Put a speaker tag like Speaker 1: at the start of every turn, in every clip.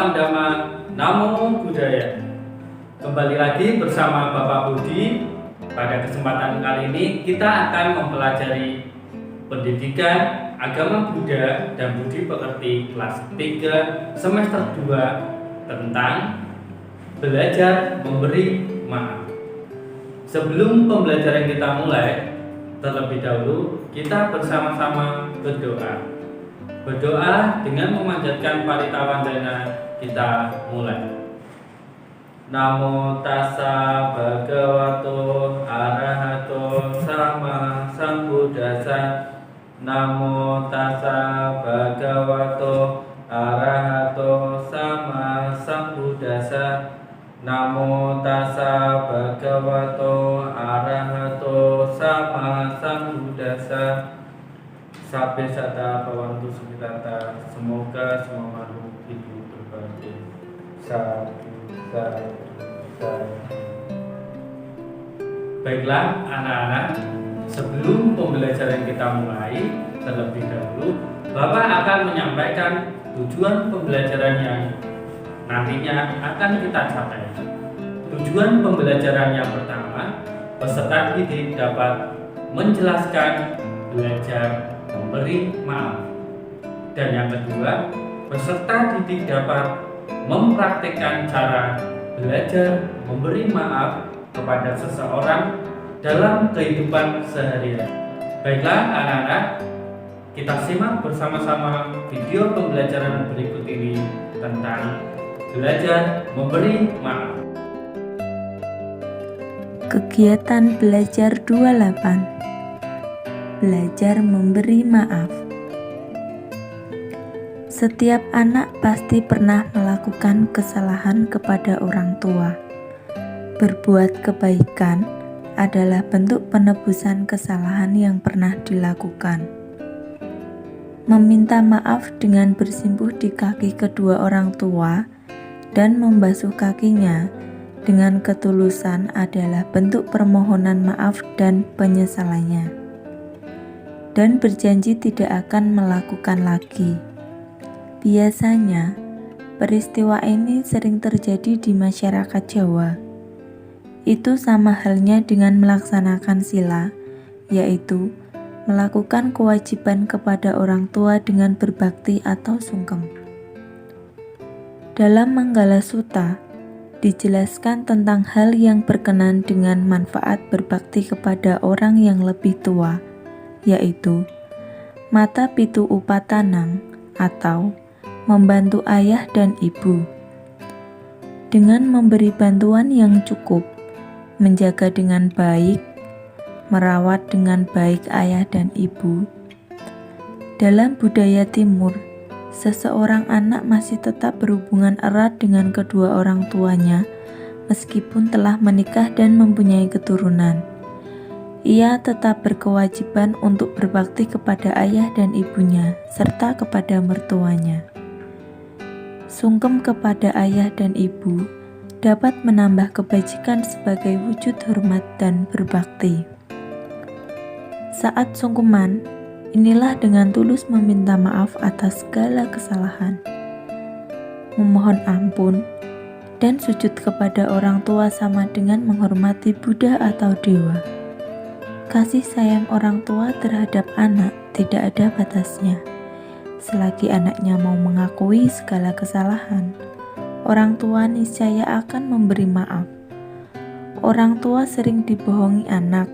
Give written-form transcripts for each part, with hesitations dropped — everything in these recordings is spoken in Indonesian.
Speaker 1: Pandama, Namo Buddhaya. Kembali lagi bersama Bapak Budi. Pada kesempatan kali ini kita akan mempelajari pendidikan agama Buddha dan Budi Pekerti kelas 3 semester 2 tentang belajar memberi maaf. Sebelum pembelajaran kita mulai, terlebih dahulu kita bersama-sama berdoa. Berdoa dengan memanjatkan Paritawandana, kita mulai. Namo tassa bhagavato arahato sama sambuddhassa. Namo tassa bhagavato arahato sama sambuddhassa. Namo tassa bhagavato arahato sama sambuddhassa. Sabbe sata bhavantu sukhitata. Semoga semua makhluk hidup berbahagia. Satu. Baiklah anak-anak, sebelum pembelajaran kita mulai, terlebih dahulu Bapak akan menyampaikan tujuan pembelajaran yang nantinya akan kita capai. Tujuan pembelajaran yang pertama, peserta didik dapat menjelaskan, belajar, memberi maaf. Dan yang kedua, peserta didik dapat mempraktikkan cara belajar memberi maaf kepada seseorang dalam kehidupan sehari-hari. Baiklah anak-anak, kita simak bersama-sama video pembelajaran berikut ini tentang belajar memberi maaf.
Speaker 2: Kegiatan belajar 28. Belajar memberi maaf. Setiap anak pasti pernah melakukan kesalahan kepada orang tua. Berbuat kebaikan adalah bentuk penebusan kesalahan yang pernah dilakukan. Meminta maaf dengan bersimpuh di kaki kedua orang tua dan membasuh kakinya dengan ketulusan adalah bentuk permohonan maaf dan penyesalannya. Dan berjanji tidak akan melakukan lagi. Biasanya, peristiwa ini sering terjadi di masyarakat Jawa. Itu sama halnya dengan melaksanakan sila, yaitu melakukan kewajiban kepada orang tua dengan berbakti atau sungkem. Dalam Manggala Sutta, dijelaskan tentang hal yang berkenan dengan manfaat berbakti kepada orang yang lebih tua, yaitu mata pitu upatanang atau membantu ayah dan ibu. Dengan memberi bantuan yang cukup, menjaga dengan baik, merawat dengan baik ayah dan ibu. Dalam budaya timur, seseorang anak masih tetap berhubungan erat dengan kedua orang tuanya meskipun telah menikah dan mempunyai keturunan. Ia tetap berkewajiban untuk berbakti kepada ayah dan ibunya serta kepada mertuanya. Sungkem kepada ayah dan ibu dapat menambah kebajikan sebagai wujud hormat dan berbakti. Saat sungkeman, inilah dengan tulus meminta maaf atas segala kesalahan, memohon ampun, dan sujud kepada orang tua sama dengan menghormati Buddha atau dewa. Kasih sayang orang tua terhadap anak tidak ada batasnya. Selagi anaknya mau mengakui segala kesalahan, orang tua niscaya akan memberi maaf. Orang tua sering dibohongi anak,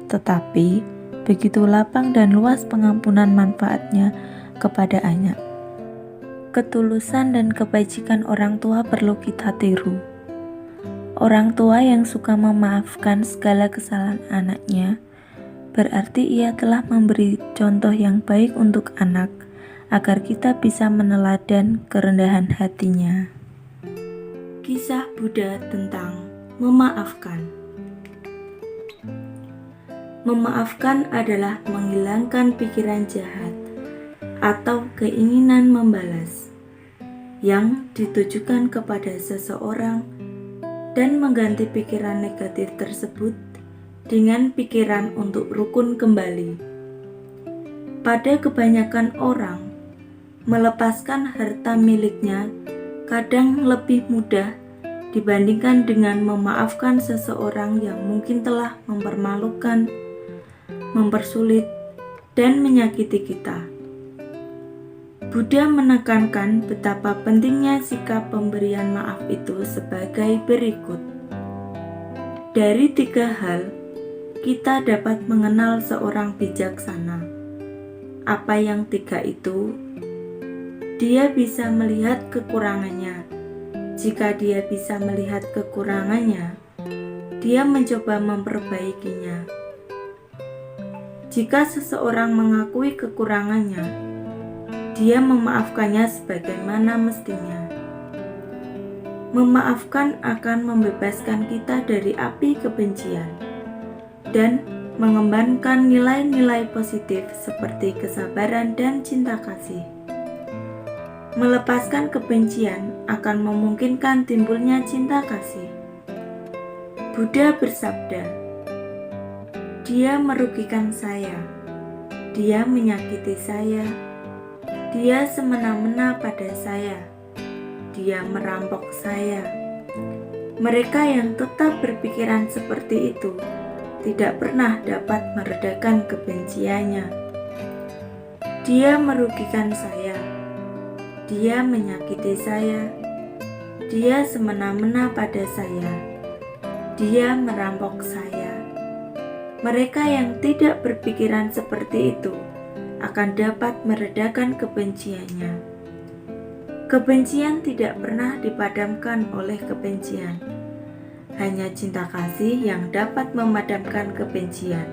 Speaker 2: tetapi begitu lapang dan luas pengampunan manfaatnya kepada anak. Ketulusan dan kebajikan orang tua perlu kita tiru. Orang tua yang suka memaafkan segala kesalahan anaknya, berarti ia telah memberi contoh yang baik untuk anak, agar kita bisa meneladan kerendahan hatinya. Kisah Buddha tentang memaafkan. Memaafkan adalah menghilangkan pikiran jahat atau keinginan membalas yang ditujukan kepada seseorang dan mengganti pikiran negatif tersebut dengan pikiran untuk rukun kembali. Pada kebanyakan orang, melepaskan harta miliknya kadang lebih mudah dibandingkan dengan memaafkan seseorang yang mungkin telah mempermalukan, mempersulit, dan menyakiti kita. Buddha menekankan betapa pentingnya sikap pemberian maaf itu sebagai berikut. Dari 3 hal, kita dapat mengenal seorang bijaksana. Apa yang 3 itu? Dia bisa melihat kekurangannya. Jika dia bisa melihat kekurangannya, dia mencoba memperbaikinya. Jika seseorang mengakui kekurangannya, dia memaafkannya sebagaimana mestinya. Memaafkan akan membebaskan kita dari api kebencian dan mengembangkan nilai-nilai positif seperti kesabaran dan cinta kasih. Melepaskan kebencian akan memungkinkan timbulnya cinta kasih. Buddha bersabda, "Dia merugikan saya, dia menyakiti saya, dia semena-mena pada saya, dia merampok saya." Mereka yang tetap berpikiran seperti itu tidak pernah dapat meredakan kebenciannya. Dia merugikan saya, dia menyakiti saya, dia semena-mena pada saya, dia merampok saya. Mereka yang tidak berpikiran seperti itu akan dapat meredakan kebenciannya. Kebencian tidak pernah dipadamkan oleh kebencian. Hanya cinta kasih yang dapat memadamkan kebencian.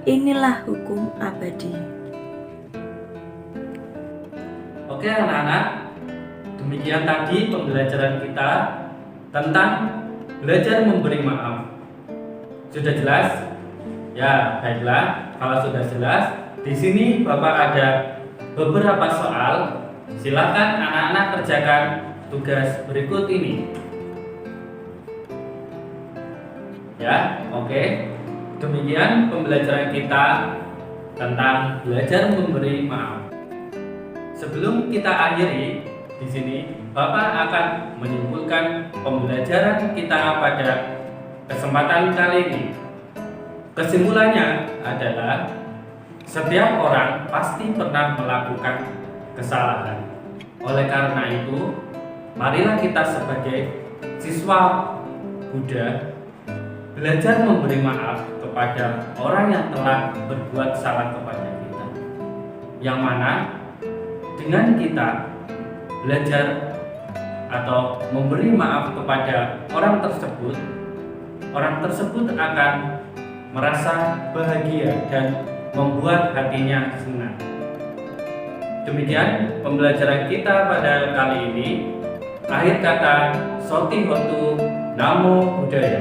Speaker 2: Inilah hukum abadi.
Speaker 1: Oke anak-anak, demikian tadi pembelajaran kita tentang belajar memberi maaf. Sudah jelas? Ya, baiklah. Kalau sudah jelas, di sini Bapak ada beberapa soal. Silakan anak-anak kerjakan tugas berikut ini. Ya, oke. Demikian pembelajaran kita tentang belajar memberi maaf. Sebelum kita akhiri di sini, Bapak akan menyimpulkan pembelajaran kita pada kesempatan kali ini. Kesimpulannya adalah setiap orang pasti pernah melakukan kesalahan. Oleh karena itu, marilah kita sebagai siswa Buddha belajar memberi maaf kepada orang yang telah berbuat salah kepada kita. Yang mana dengan kita belajar atau memberi maaf kepada orang tersebut akan merasa bahagia dan membuat hatinya senang. Demikian pembelajaran kita pada kali ini. Akhir kata, Soti Hotu, Namo Buddhaya.